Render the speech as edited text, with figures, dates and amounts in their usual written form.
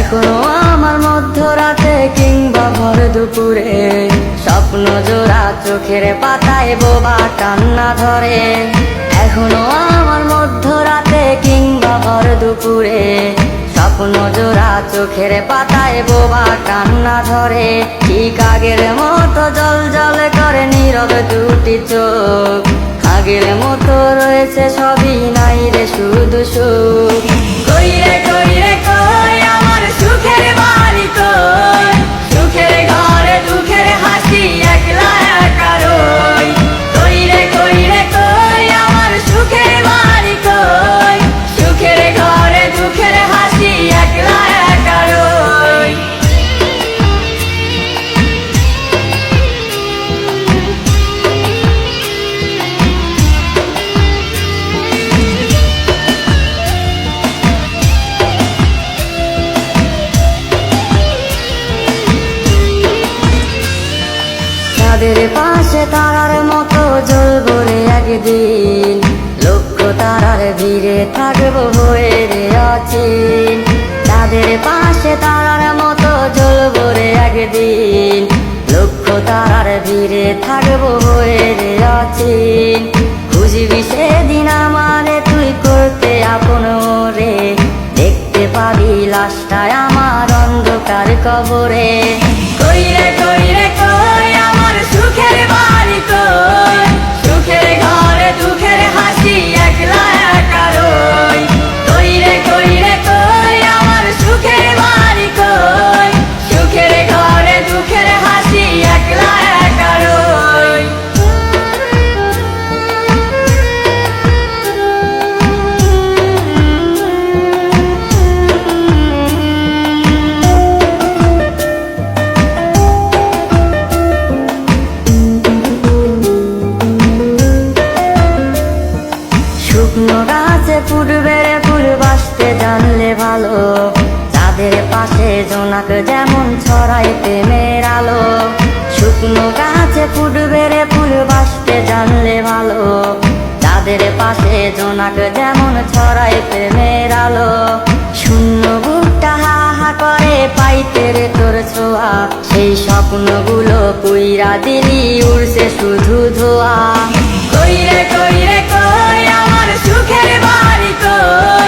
এখনো আমার মধ্যরাতে কিংবা ভর দুপুরে স্বপ্ন জোড়া চোখের পাতায় বোবা কান্না ধরে। এখনো আমার মধ্যরাতে কিংবা ভর দুপুরে স্বপ্ন জোড়া চোখের পাতায় বোবা কান্না ধরে। ঠিক আগের মতো জল জল করে নীরব দুটি চোখ, আগের মতো রয়েছে সবই, নাই রে শুধু সুখ। কই রে কই রে কই আমার সুখের বাড়ি কই, সুখের ঘরে দুঃখের হাসি একলা একা রই। কই রে কই আমার সুখের বাড়ি কই, সুখের ঘরে দুঃখের হাসি একলা একা রই। চাঁদের পাশে তারার মতো জ্বলবো রে একদিন, লক্ষ তারার ভিড়ে থাকবো হয়ে রে অচিন। চাঁদের পাশে তারার মতো জ্বলবো রে একদিন, লক্ষ তারার ভিড়ে থাকবো হয়ে রে অচিন। খুঁজবি সেদিন আমারে তুই করতে আপন রে, দেখতে পাবি লাশটায় আমার অন্ধকার কবরে। কই রে কই আমার সুখের বাড়ি কই, সুখের ঘরে দুঃখের হাসি একলা একা রই। কই রে কই আমার সুখের বাড়ি কই, সুখের ঘরে দুঃখের হাসি একলা একা রই। শুকনো গাছে পূর্বের ফুল বাসতে জানলে ভালো, চাঁদের পাশে জোনাক যেমন ছড়ায় প্রেমের আলো। শুকনো গাছে পূর্বের ফুল বাসতে জানলে ভালো, চাঁদের পাশে জোনাক যেমন ছড়ায় প্রেমের আলো। শূন্য বুকটা হা হা করে পাইতে রে তোর ছোঁয়া, সেই স্বপ্নগুলো পুইরা দিলি উড়ছে শুধু ধোয়া। কই রে কই আমার সুখের বাড়ি কই।